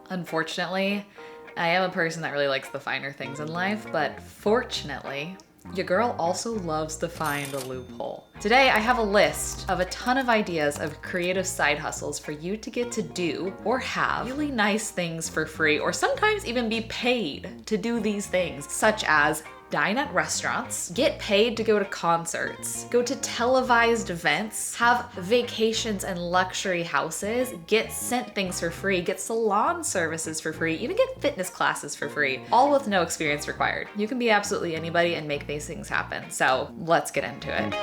Unfortunately, I am a person that really likes the finer things in life, but fortunately, your girl also loves to find a loophole. Today, I have a list of a ton of ideas of creative side hustles for you to get to do or have really nice things for free, or sometimes even be paid to do these things, such as dine at restaurants, get paid to go to concerts, go to televised events, have vacations and luxury houses, get sent things for free, get salon services for free, even get fitness classes for free, all with no experience required. You can be absolutely anybody and make these things happen. So let's get into it.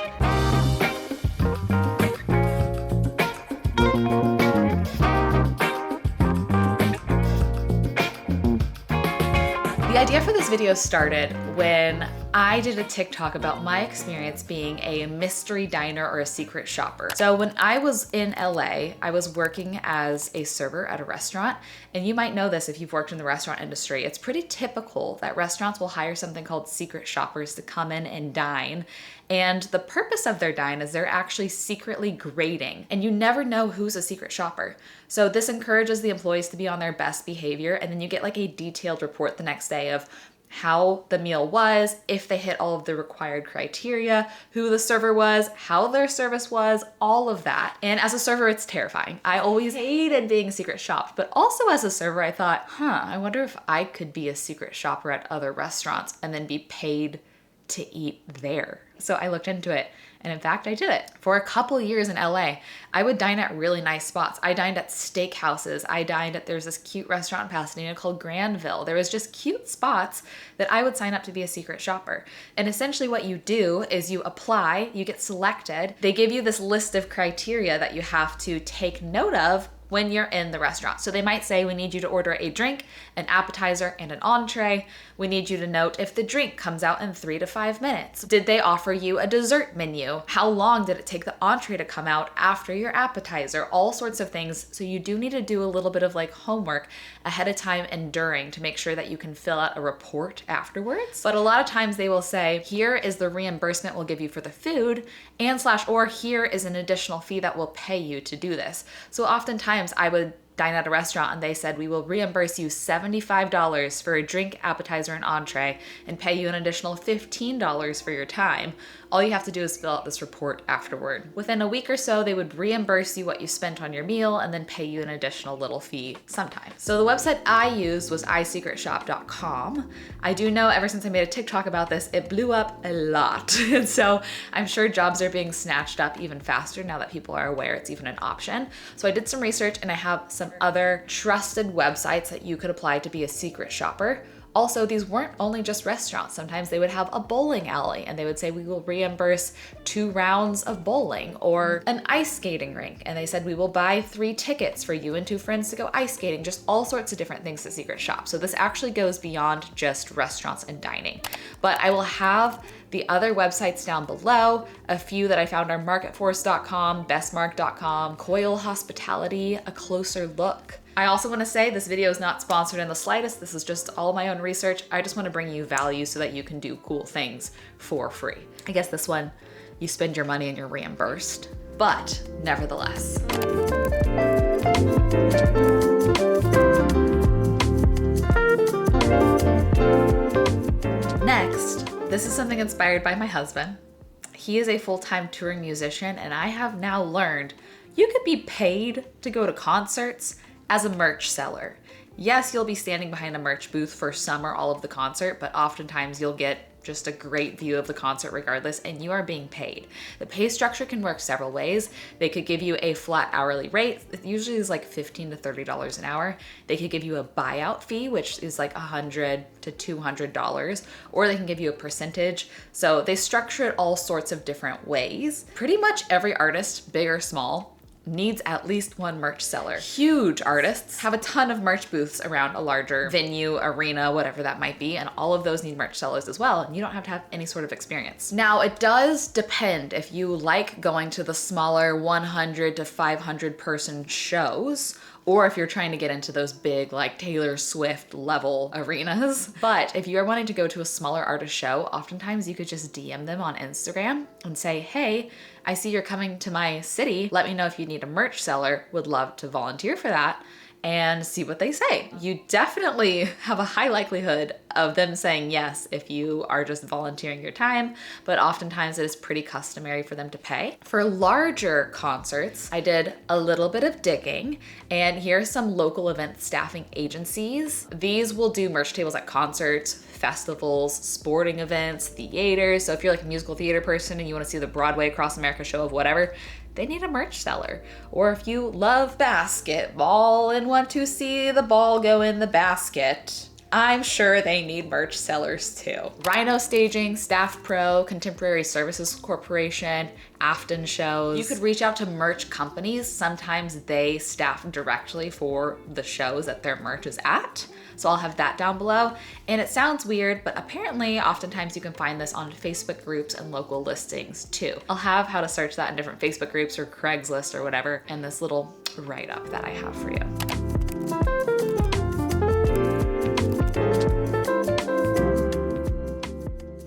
The idea for this video started when I did a TikTok about my experience being a mystery diner or a secret shopper. So when I was in LA, I was working as a server at a restaurant. And you might know this if you've worked in the restaurant industry. It's pretty typical that restaurants will hire something called secret shoppers to come in and dine. And the purpose of their dine is they're actually secretly grading, and you never know who's a secret shopper. So this encourages the employees to be on their best behavior, and then you get like a detailed report the next day of how the meal was, if they hit all of the required criteria, who the server was, how their service was, all of that. And as a server, it's terrifying. I always hated being secret shopped, but also as a server, I thought, I wonder if I could be a secret shopper at other restaurants and then be paid to eat there. So I looked into it. And in fact, I did it. For a couple years in LA, I would dine at really nice spots. I dined at steakhouses. There's this cute restaurant in Pasadena called Granville. There was just cute spots that I would sign up to be a secret shopper. And essentially what you do is you apply, you get selected. They give you this list of criteria that you have to take note of when you're in the restaurant. So they might say, we need you to order a drink, an appetizer, and an entree. We need you to note if the drink comes out in 3 to 5 minutes. Did they offer you a dessert menu? How long did it take the entree to come out after your appetizer? All sorts of things. So you do need to do a little bit of like homework ahead of time and during to make sure that you can fill out a report afterwards. But a lot of times they will say, here is the reimbursement we'll give you for the food or here is an additional fee that will pay you to do this. So oftentimes I would dine at a restaurant and they said, we will reimburse you $75 for a drink, appetizer, and entree and pay you an additional $15 for your time. All you have to do is fill out this report afterward. Within a week or so, they would reimburse you what you spent on your meal and then pay you an additional little fee sometimes. So the website I used was iSecretShop.com. I do know ever since I made a TikTok about this, it blew up a lot. And so I'm sure jobs are being snatched up even faster now that people are aware it's even an option. So I did some research and I have some other trusted websites that you could apply to be a secret shopper. Also, these weren't only just restaurants. Sometimes they would have a bowling alley and they would say, we will reimburse 2 rounds of bowling, or an ice skating rink. And they said, we will buy 3 tickets for you and 2 friends to go ice skating, just all sorts of different things to secret shop. So this actually goes beyond just restaurants and dining. But I will have the other websites down below. A few that I found are marketforce.com, bestmark.com, Coyle Hospitality, A Closer Look. I also want to say this video is not sponsored in the slightest. This is just all my own research. I just want to bring you value so that you can do cool things for free. I guess this one, you spend your money and you're reimbursed, but nevertheless. Next, this is something inspired by my husband. He is a full-time touring musician, and I have now learned you could be paid to go to concerts as a merch seller. Yes, you'll be standing behind a merch booth for some or all of the concert, but oftentimes you'll get just a great view of the concert regardless, and you are being paid. The pay structure can work several ways. They could give you a flat hourly rate. It usually is like $15 to $30 an hour. They could give you a buyout fee, which is like $100 to $200, or they can give you a percentage. So they structure it all sorts of different ways. Pretty much every artist, big or small, needs at least one merch seller. Huge artists have a ton of merch booths around a larger venue, arena, whatever that might be, and all of those need merch sellers as well, and you don't have to have any sort of experience. Now, it does depend if you like going to the smaller 100 to 500 person shows, or if you're trying to get into those big like Taylor Swift level arenas. But if you're wanting to go to a smaller artist show, oftentimes you could just DM them on Instagram and say, hey, I see you're coming to my city. Let me know if you need a merch seller. Would love to volunteer for that. and see what they say. You definitely have a high likelihood of them saying yes if you are just volunteering your time, but oftentimes it is pretty customary for them to pay. For larger concerts, I did a little bit of digging, and here's some local event staffing agencies. These will do merch tables at concerts, festivals, sporting events, theaters. So if you're like a musical theater person and you want to see the Broadway Across America show of whatever, they need a merch seller. Or if you love basketball and want to see the ball go in the basket, I'm sure they need merch sellers too. Rhino Staging, Staff Pro, Contemporary Services Corporation, Afton Shows. You could reach out to merch companies. Sometimes they staff directly for the shows that their merch is at. So I'll have that down below. And it sounds weird, but apparently oftentimes you can find this on Facebook groups and local listings too. I'll have how to search that in different Facebook groups or Craigslist or whatever, and this little write-up that I have for you.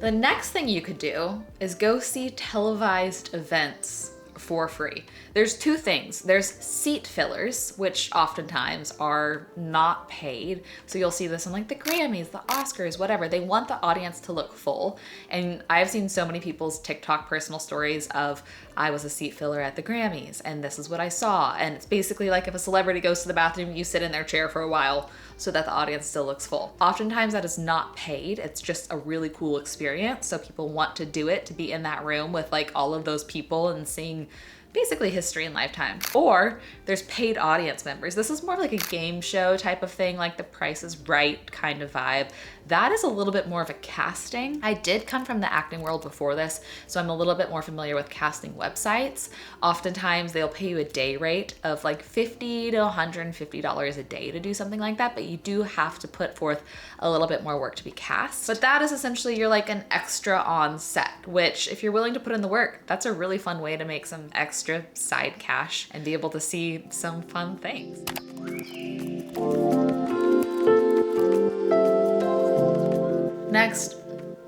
The next thing you could do is go see televised events for free. There's two things. There's seat fillers, which oftentimes are not paid. So you'll see this in like the Grammys, the Oscars, whatever. They want the audience to look full. And I've seen so many people's TikTok personal stories of, I was a seat filler at the Grammys and this is what I saw. And it's basically like if a celebrity goes to the bathroom, you sit in their chair for a while so that the audience still looks full. Oftentimes that is not paid. It's just a really cool experience. So people want to do it, to be in that room with like all of those people and seeing basically history in lifetime. Or there's paid audience members. This is more like a game show type of thing, like the Price is Right kind of vibe. That is a little bit more of a casting. I did come from the acting world before this, so I'm a little bit more familiar with casting websites. Oftentimes they'll pay you a day rate of like $50 to $150 a day to do something like that, but you do have to put forth a little bit more work to be cast. But that is essentially you're like an extra on set, which if you're willing to put in the work, that's a really fun way to make some extra side cash and be able to see some fun things. Next,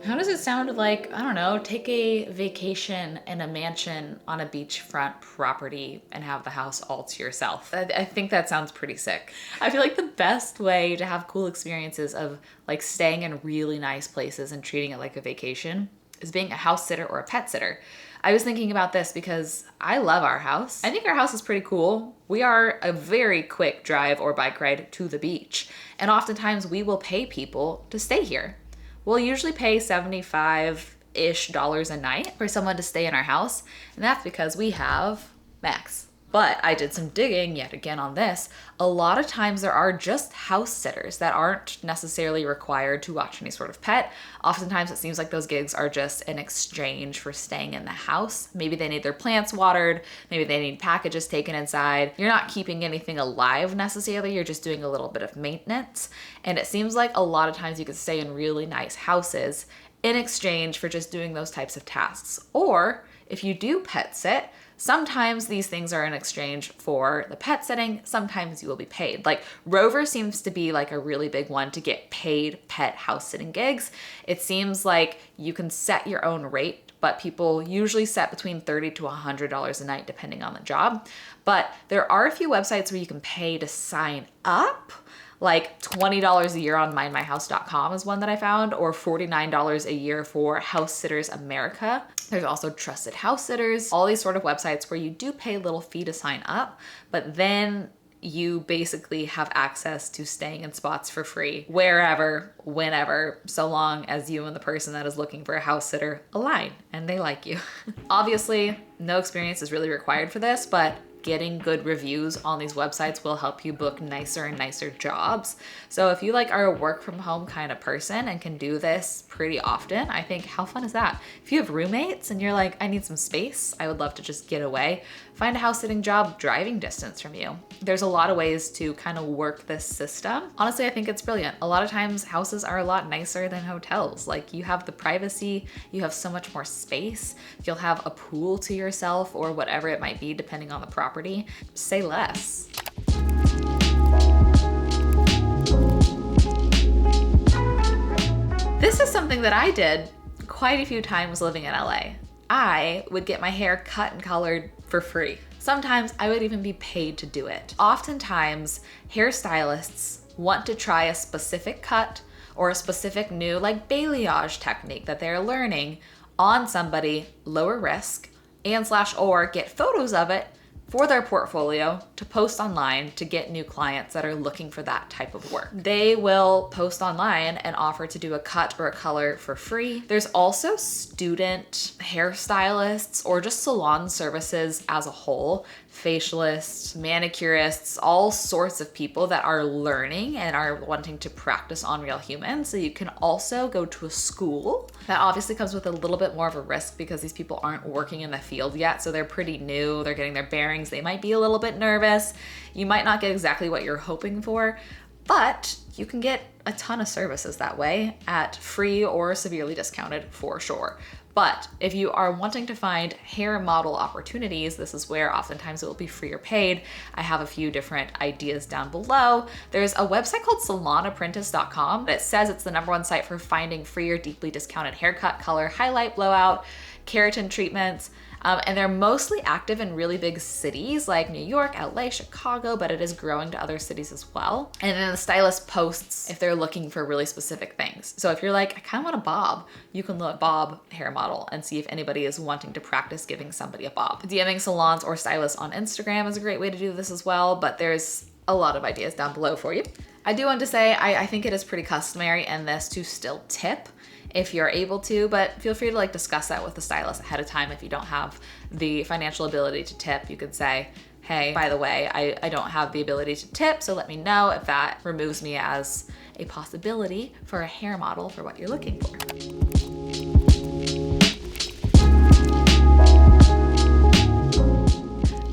how does it sound like, I don't know, take a vacation in a mansion on a beachfront property and have the house all to yourself? I think that sounds pretty sick. I feel like the best way to have cool experiences of like staying in really nice places and treating it like a vacation is being a house sitter or a pet sitter. I was thinking about this because I love our house. I think our house is pretty cool. We are a very quick drive or bike ride to the beach. And oftentimes we will pay people to stay here. We'll usually pay $75-ish a night for someone to stay in our house. And that's because we have Max. But I did some digging yet again on this. A lot of times there are just house sitters that aren't necessarily required to watch any sort of pet. Oftentimes it seems like those gigs are just in exchange for staying in the house. Maybe they need their plants watered. Maybe they need packages taken inside. You're not keeping anything alive necessarily. You're just doing a little bit of maintenance. And it seems like a lot of times you can stay in really nice houses in exchange for just doing those types of tasks. Or if you do pet sit, sometimes these things are in exchange for the pet sitting. Sometimes you will be paid. Like Rover seems to be like a really big one to get paid pet house sitting gigs. It seems like you can set your own rate, but people usually set between $30 to $100 a night depending on the job. But there are a few websites where you can pay to sign up. Like $20 a year on MindMyHouse.com is one that I found, or $49 a year for House Sitters America. There's also TrustedHousesitters, all these sort of websites where you do pay a little fee to sign up, but then you basically have access to staying in spots for free, wherever, whenever, so long as you and the person that is looking for a house sitter align and they like you. Obviously, no experience is really required for this, but getting good reviews on these websites will help you book nicer and nicer jobs. So if you like are a work from home kind of person and can do this pretty often, I think how fun is that? If you have roommates and you're like, I need some space, I would love to just get away, find a house sitting job driving distance from you. There's a lot of ways to kind of work this system. Honestly, I think it's brilliant. A lot of times houses are a lot nicer than hotels. Like you have the privacy, you have so much more space. You'll have a pool to yourself or whatever it might be depending on the property. Say less. This is something that I did quite a few times living in LA. I would get my hair cut and colored for free. Sometimes I would even be paid to do it. Oftentimes, hairstylists want to try a specific cut or a specific new like balayage technique that they're learning on somebody lower risk or get photos of it for their portfolio to post online to get new clients that are looking for that type of work. They will post online and offer to do a cut or a color for free. There's also student hairstylists or just salon services as a whole, facialists, manicurists, all sorts of people that are learning and are wanting to practice on real humans. So you can also go to a school. That obviously comes with a little bit more of a risk because these people aren't working in the field yet. So they're pretty new, they're getting their bearings. They might be a little bit nervous. You might not get exactly what you're hoping for, but you can get a ton of services that way at free or severely discounted for sure. But if you are wanting to find hair model opportunities, this is where oftentimes it will be free or paid. I have a few different ideas down below. There's a website called SalonApprentice.com that says it's the #1 site for finding free or deeply discounted haircut, color, highlight, blowout, keratin treatments. And they're mostly active in really big cities like New York, LA, Chicago, but it is growing to other cities as well. And then the stylist posts if they're looking for really specific things. So if you're like, I kind of want a bob, you can look bob hair model and see if anybody is wanting to practice giving somebody a bob. DMing salons or stylists on Instagram is a great way to do this as well, but there's a lot of ideas down below for you. I do want to say, I think it is pretty customary in this to still tip if you're able to, but feel free to like discuss that with the stylist ahead of time. If you don't have the financial ability to tip, you could say, hey, by the way, I don't have the ability to tip, so let me know if that removes me as a possibility for a hair model for what you're looking for.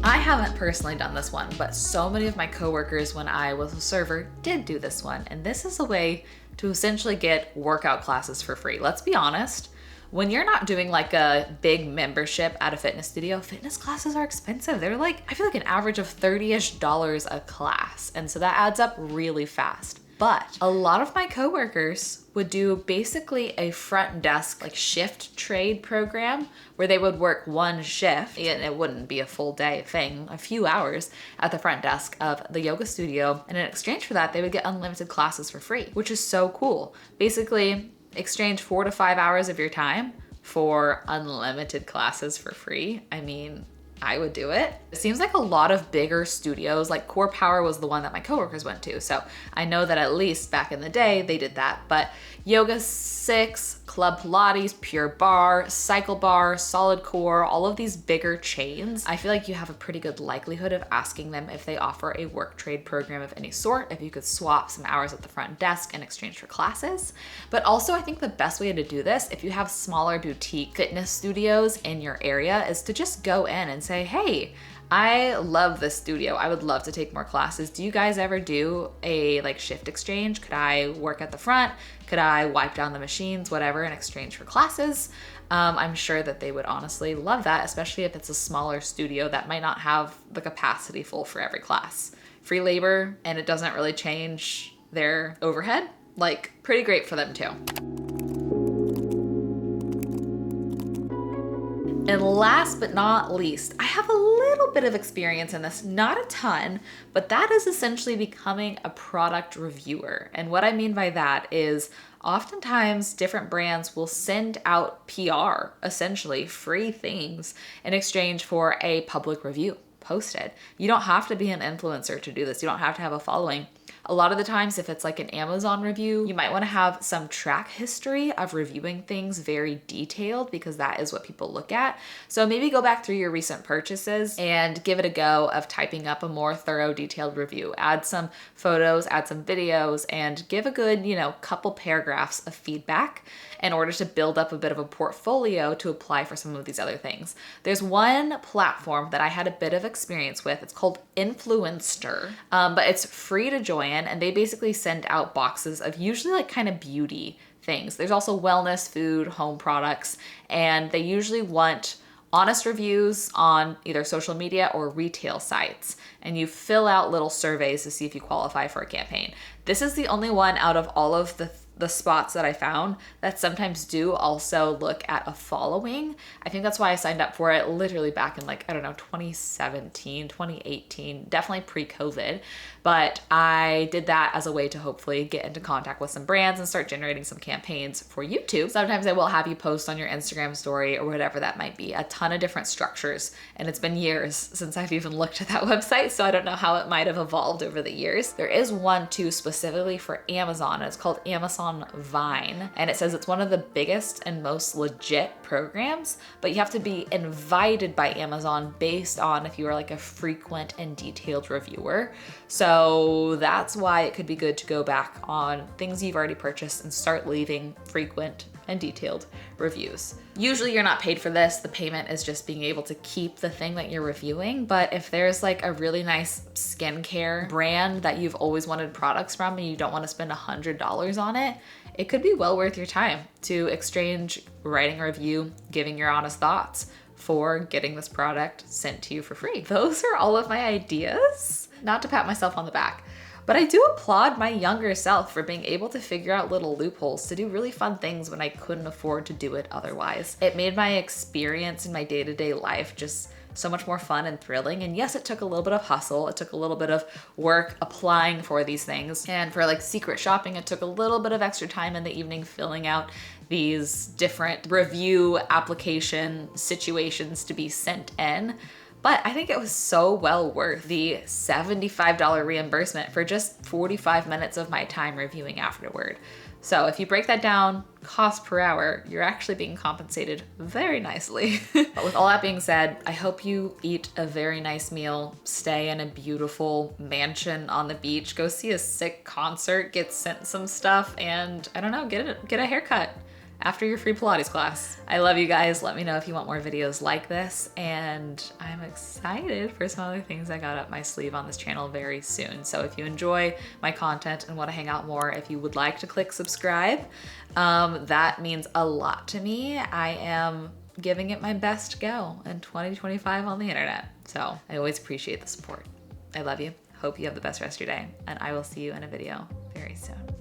I haven't personally done this one, but so many of my coworkers when I was a server did do this one, and this is a way to essentially get workout classes for free. Let's be honest, when you're not doing like a big membership at a fitness studio, fitness classes are expensive. They're like, I feel like an average of $30-ish a class, and so that adds up really fast. But a lot of my coworkers would do basically a front desk like shift trade program where they would work one shift, and it wouldn't be a full day thing, a few hours at the front desk of the yoga studio. And in exchange for that, they would get unlimited classes for free, which is so cool. Basically, exchange 4 to 5 hours of your time for unlimited classes for free. I mean, I would do it. It seems like a lot of bigger studios, like Core Power was the one that my coworkers went to. So I know that at least back in the day, they did that. But Yoga 6, Club Pilates, Pure Barre, Cycle Bar, Solid Core, all of these bigger chains, I feel like you have a pretty good likelihood of asking them if they offer a work trade program of any sort, if you could swap some hours at the front desk in exchange for classes. But also I think the best way to do this, if you have smaller boutique fitness studios in your area, is to just go in and say, hey, I love this studio. I would love to take more classes. Do you guys ever do a like shift exchange? Could I work at the front? Could I wipe down the machines, whatever, in exchange for classes? I'm sure that they would honestly love that, especially if it's a smaller studio that might not have the capacity full for every class. Free labor, and it doesn't really change their overhead. Like, pretty great for them too. And last but not least, I have a little bit of experience in this, not a ton, but that is essentially becoming a product reviewer. And what I mean by that is oftentimes different brands will send out PR, essentially free things, in exchange for a public review posted. You don't have to be an influencer to do this. You don't have to have a following. A lot of the times, if it's like an Amazon review, you might want to have some track history of reviewing things very detailed because that is what people look at. So maybe go back through your recent purchases and give it a go of typing up a more thorough, detailed review. Add some photos, add some videos, and give a good, couple paragraphs of feedback in order to build up a bit of a portfolio to apply for some of these other things. There's one platform that I had a bit of experience with. It's called Influenster, but it's free to join, and they basically send out boxes of usually like kind of beauty things. There's also wellness, food, home products, and they usually want honest reviews on either social media or retail sites, and you fill out little surveys to see if you qualify for a campaign. This is the only one out of all of the the spots that I found that sometimes do also look at a following. I think that's why I signed up for it literally back in like, I don't know, 2017, 2018, definitely pre-COVID. But I did that as a way to hopefully get into contact with some brands and start generating some campaigns for YouTube. Sometimes I will have you post on your Instagram story or whatever that might be, a ton of different structures. And it's been years since I've even looked at that website, so I don't know how it might have evolved over the years. There is one too specifically for Amazon, and it's called Amazon Vine, and it says it's one of the biggest and most legit programs, but you have to be invited by Amazon based on if you are like a frequent and detailed reviewer. So that's why it could be good to go back on things you've already purchased and start leaving frequent and detailed reviews. Usually you're not paid for this. The payment is just being able to keep the thing that you're reviewing. But if there's like a really nice skincare brand that you've always wanted products from and you don't want to spend $100 on it, it could be well worth your time to exchange writing a review, giving your honest thoughts for getting this product sent to you for free. Those are all of my ideas. Not to pat myself on the back, but I do applaud my younger self for being able to figure out little loopholes to do really fun things when I couldn't afford to do it otherwise. It made my experience in my day-to-day life just so much more fun and thrilling. And yes, it took a little bit of hustle. It took a little bit of work applying for these things. And for like secret shopping, it took a little bit of extra time in the evening filling out these different review application situations to be sent in. But I think it was so well worth the $75 reimbursement for just 45 minutes of my time reviewing afterward. So if you break that down, cost per hour, you're actually being compensated very nicely. But with all that being said, I hope you eat a very nice meal, stay in a beautiful mansion on the beach, go see a sick concert, get sent some stuff, and I don't know, get a haircut after your free Pilates class. I love you guys. Let me know if you want more videos like this, and I'm excited for some other things I got up my sleeve on this channel very soon. So if you enjoy my content and want to hang out more, if you would like to click subscribe, that means a lot to me. I am giving it my best go in 2025 on the internet. So I always appreciate the support. I love you. Hope you have the best rest of your day, and I will see you in a video very soon.